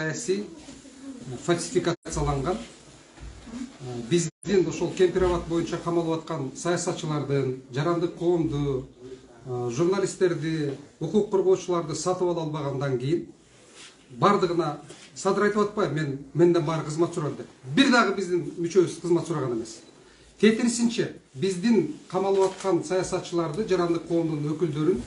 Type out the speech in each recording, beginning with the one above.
саясий фальсификацияланган. Биздин ошол Кемпир-Абад боюнча камалып аткан саясатчылардын, жарандык коомду, журналисттерди, укук коргоочуларды сатып ала албагандан кийин бардыгына Садыр айтып атпайбы, менден баары кызмат сурады деп. Бир дагы биздин мүчөбүз кызмат сураган эмес. Тетирисинче биздин камалып аткан саясатчыларды, жарандык коомдун өкүлдөрүн,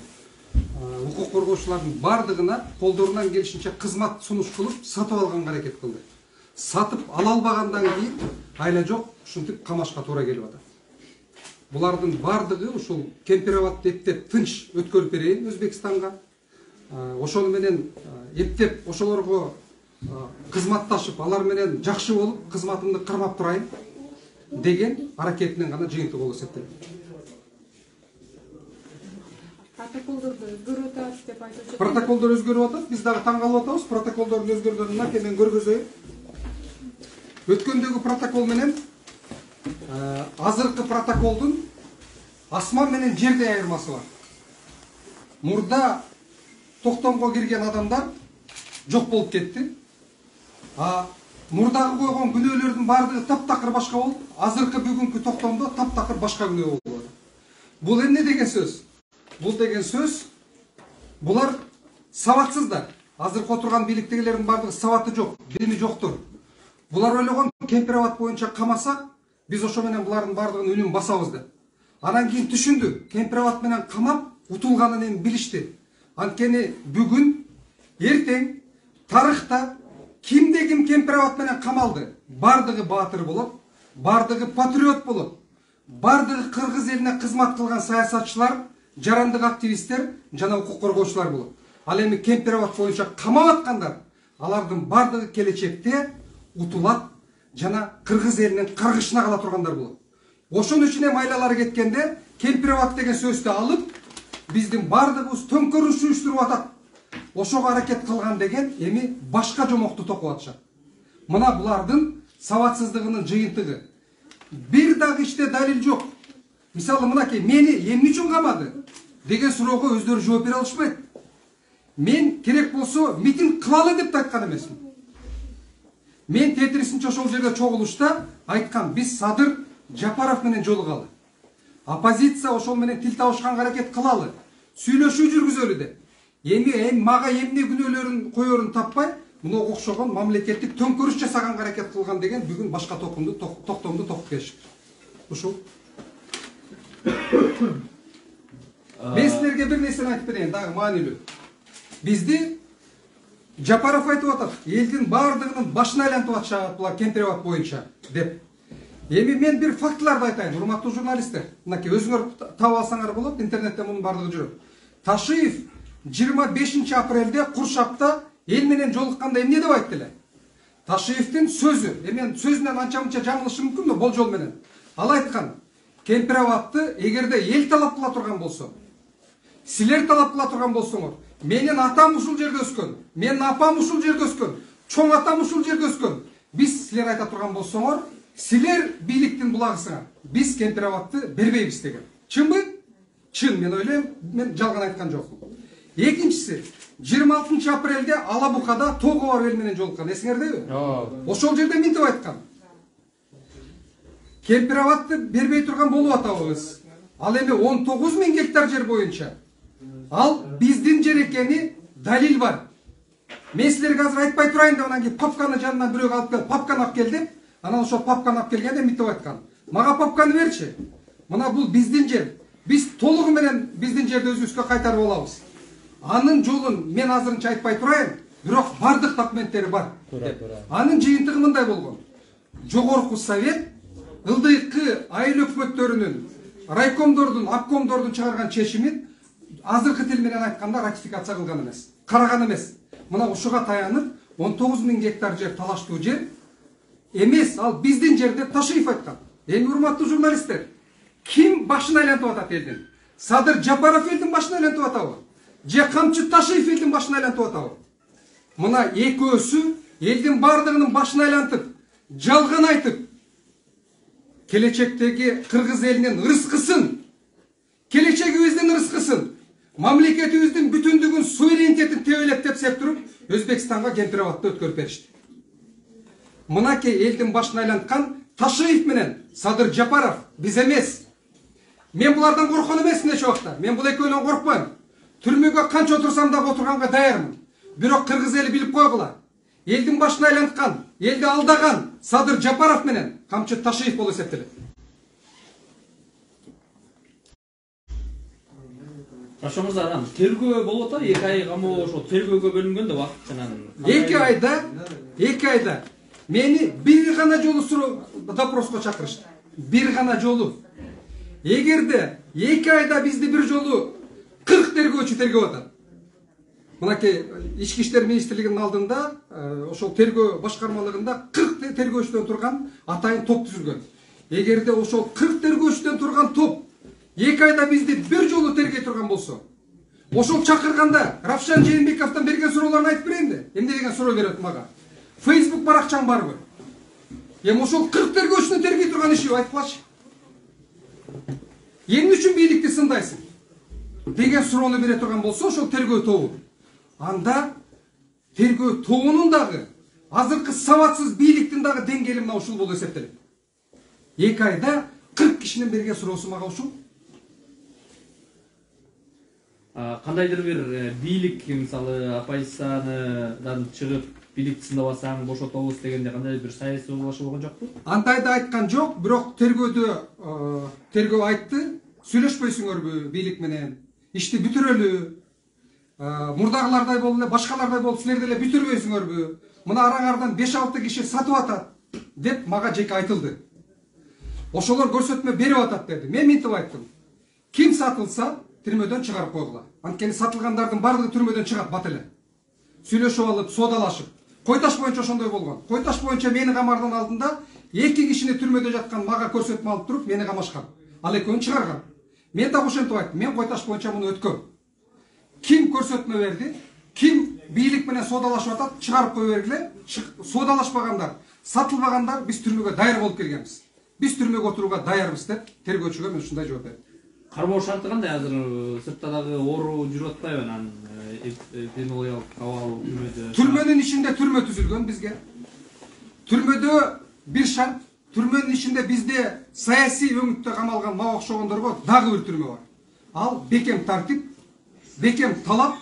укук коргоочулардын бардыгына колдорунан келишинче кызмат сунуш кылып сатып алганга аракет кылды. Сатып ала албагандан кийин айла жок ушинтип камашка туура келип атат. Булардын бардыгы ушул Кемпир-Абадты эптеп тынч өткөрүп берейин Өзбекстанга. Ошону менен эптеп ошолорго кызматташып, алар менен жакшы болуп, кызматымды кырмап турайын деген аракетинин гана жыйынтыгы болуп эсептелет. Протоколдорду өзгөрүп атат деп айтып. Протоколдор өзгөрүп атат. Биз дагы таң калып атабыз. Протоколдордун өзгөргөнүнө мен көргөзөйүн. Өткөндөгү протокол менен азыркы протоколдун асман менен жердей айырмасы бар. Мурда токтомго кирген адамдар жок болуп кетти. Мурдагы койгон күнөөлөрдүн бардыгы таптакыр башка болуп, азыркы бүгүнкү токтомдо таптакыр башка күнөө болуп атат. Бул эмне деген сөз? Бул деген сөз, булар сабатсыздар. Азыркы отурган бийликтегилердин бардыгы сабаты жок, билими жоктор. Булар ойлогон Кемпир-Абад боюнча камасак, биз ошо менен булардын бардыгын үнүн басабыз деп. Анан кийин түшүндү, Кемпир-Абад менен камап утулганын эми билишти. Анткени бүгүн, эртең, тарыхта кимде ким Кемпир-Абад менен камалды, бардыгы баатыр болот, бардыгы патриот болот, бардыгы кыргыз элине кызмат кылган саясатчылар, жарандык активисттер жана укук коргоочулар болот. Ал эми Кемпир-Абад боюнча камап аткандар, алардын бардыгы келечекте утулат жана кыргыз элинин каргышына кала тургандар болот. Ошон үчүн эми айлалары кеткенде Кемпир-Абад деген сөздү алып, биздин бардыгыбыз төңкөрүш уюштуруп атат. Ошого аракет кылган деген эми башка жомокту токуп атышат. Мына булардын сабатсыздыгынын жыйынтыгы. Бир дагы иште далил жок. Мисалы мынакей, мени эмне үчүн камады деген суроого өздөрү жооп бере алышпайт. Мен керек болсо митинг кылалы деп айткан эмесмин. Мен тетирисинче ошол жерде чогулушта айткан, биз Садыр Жапаров менен жолугалы. Оппозиция ошол менен тил табышканга аракет кылалы. Сүйлөшүү жүргүзөлү деп. Эми мага эмне күнөөлөрүн коерун таппай, муну окшогон мамлекеттик төңкөрүш жасаганга аракет кылган деген бүгүн башка токтомду токуп келишти. Ушул. Мен силерге бир нерсени айтып берейин, дагы маанилүү. Бизди Жапаров айтып атат, элдин бардыгынын башына айлантып атышат булар Кемпир-Абад боюнча деп. Эми мен бир фактыларды айтайын, урматтуу журналисттер. Мынакей өзүңөр таап алсаңар болот, интернетте мунун бардыгы жүрөт. Ташиев 25 апрелде Куршапта эл менен жолукканда эмне деп айтты эле? Ташиевдин сөзү, эми сөзүнөн анча-мынча жаңылышы мүмкүн да, болжол менен. Ал айткан, Кемпир-Абадты эгерде эл талап кыла турган болсо, силер талап кыла турган болсоңор, менин атам ушул жерде өскөн, менин апам ушул жерде өскөн, чоң атам ушул жерде өскөн. Биз силер айта турган болсоңор, силер бийликтин булагысыңар. Биз Кемпир-Абадты бербейбиз деген. Чынбы? Чын, мен ойлойм, мен жалган айткан жокмун. Экинчиси, 26 апрелде Алабукада Тогова эл менен жолуккан, эсиңердеби? Ошол жерде мынтип айткан. Кемпир-Абадты бербей турган болуп атабыз. Ал эми 19.000 гектар жер боюнча. Ал биздин жер экени далил бар. Мен силерге азыр айтпай турайын деп, анан кийин папканы жанынан бирөө алып келип, папканы алып келдим. Анан ошол папканы алып келгенде мынтип айткан. Мага папканы берчи. Мына бул биздин жер. Биз толугу менен биздин жерди өзүбүзгө кайтарып алабыз. Анын жолун мен азырынча айтпай турайын, бирок бардык документтери бар. Анын жыйынтыгы мындай болгон. Жогорку совет ылдыйкы айыл өкмөттөрүнүн, райкомдордун, обкомдордун чыгарган чечимин азыркы тил менен айтканда ратификация кылган эмес, караган эмес. Мына ушуга таянып 19.000 гектар жер талаштуу жер эмес, ал биздин жер деп Ташиев айткан. Эми урматтуу журналисттер, ким башын айлантып атат элдин? Садыр Жапаров элдин башын айлантып атабы? Же Камчы Ташиев элдин башын айлантып атабы? Мына экөөсү элдин бардыгынын башын айлантып, жалган айтып, келечектеги кыргыз элинин ырыскысын, келечегибиздин ырыскысын, мамлекетибиздин бүтүндүгүн, суверенитетин тебелеп тепсеп туруп, Өзбекстанга кемпирабадты өткөрүп беришти. Мынакей элдин башын айланткан Ташиев менен Садыр Жапаров биз эмес. Мен булардан корккон эмесмин эч убакта. Мен бул экөөнөн коркпойм. Түрмөгө канча отурсам да отурганга даярмын. Бирок кыргыз эли билип койгула. Элдин башын айланткан, элди алдаган Садыр Жапаров менен Камчы Ташиев болуп эсептелет. Рашид мырза, тергөө болуп атат, 2 ай камоо ошо тергөөгө бөлүнгөн да убактынан. 2 айда мени бир гана жолу допроско чакырышты. Бир гана жолу. Эгерде 2 айда бизди бир жолу 40 тергөөчү тергеп атат. Мынакей Ички иштер министрлигинин алдында, ошол тергөө башкармалыгында 40 тергөөчүдөн турган атайын топ түзүлгөн. Эгерде ошол 40 тергөөчүдөн турган топ 2 айда бизди бир жолу тергей турган болсо, ошол чакырганда Равшан Жээнбековдон берген суроолорун айтып берейинби? Эмне деген суроо берет мага? Facebook баракчаң барбы? Эми ошол 40 тергөөчүнү тергей турган иши айтпачы. Эмне үчүн бийликти сындайсың? Деген суроону бере турган болсо, ошол тергөө тобу. Анда тергөө тобунун дагы азыркы сабатсыз бийликтин дагы деңгээли мына ушул болуп эсептелет. 2 айда 40 кишинин берген суроосу мага ушул. Кандайдыр бир бийлик, мисалы, оппозициядан чыгып, бийликти сындабасаң бошотобуз дегенде кандай бир саясий болушу болгон жокпу? Андайды айткан жок, бирок тергөө айтты, сүйлөшпөйсүңөрбү бийлик менен, ишти бүтүрөлү, мурдагылардай болуп эле, башкалардай болуп силер деле бүтүрбөйсүңөрбү, мына араңардан 5-6 киши сатып атат деп мага жеке айтылды. Ошолор көрсөтмө берип атат деди. Мен мынтип айттым. Ким сатылса, түрмөдөн чыгарып койгула. Анткени сатылгандардын бардыгы түрмөдөн чыгат бат эле. Сүйлөшүп алып, соодалашып. Койташ боюнча ошондой болгон. Койташ боюнча мени камардын алдында 2 кишини түрмөдө жаткан мага көрсөтмө алып туруп, мени камашкан. Ал экөөнү чыгарган. Мен так ошентип айттым. Мен Койташ боюнча муну өткөм. Ким көрсөтмө берди? Ким бийлик менен соодалашып атат, чыгарып кое бергиле. Соодалашпагандар, сатылбагандар биз түрмөгө даяр болуп келгенбиз. Биз түрмөгө отурууга даярбыз деп тергөөчүгө мен ушундай жооп бердим. Кармоо шарты кандай азыр сыртта дагы оору жүрүп атпайбы анан эпидемиологиялык абал түрмөдө? Түрмөнүн ичинде түрмө түзүлгөн бизге. Түрмөдө бир шарт, түрмөнүн ичинде бизде саясий өңүттө камалган мага окшогондорго дагы бир түрмө бар. Ал бекем тартип, бекем талап,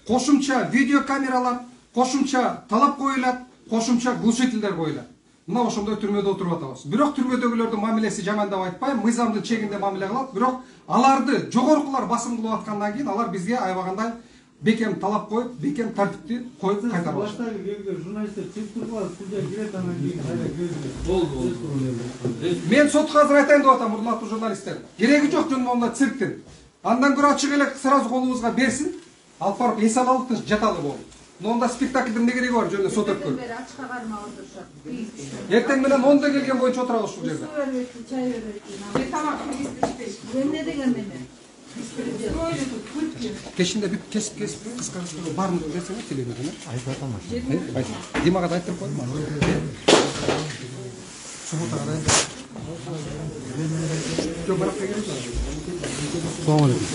кошумча видеокамералар, кошумча талап коюлат, кошумча глушительдер коюлат. Мына ошондой түрмөдө отуруп атабыз. Бирок түрмөдөгүлөрдүн мамилеси жаман деп айтпайм, мыйзамдын чегинде мамиле кылат, бирок аларды жогоркулар басым кылып аткандан кийин алар бизге аябагандай бекем талап коюп, бекем тартипти коюп кайтарып алышат. Баштагы кезде журналисттер циркулга судья кирет, анан кийин кайра кирет. Болду. Мен сотко азыр айтайын деп атам, урматтуу журналисттер. Кереги жок жөн цирктин. Андан көрө ачык эле сразу колубузга берсин, алып барып эс алалыктын жаталы болуп. Монда спектаклдин эмне кереги бар жөнүндө сот өткөрүп. Эртең менен 10да келген боюнча отурабыз ушул жерде. Эмне деген менен? Кешинде бүт кесип кыска баарын берсеңер телевизордон. Айтып атам. Димага да айтып койдум. Субботага да. Жок, барак келген. Салам алейкум.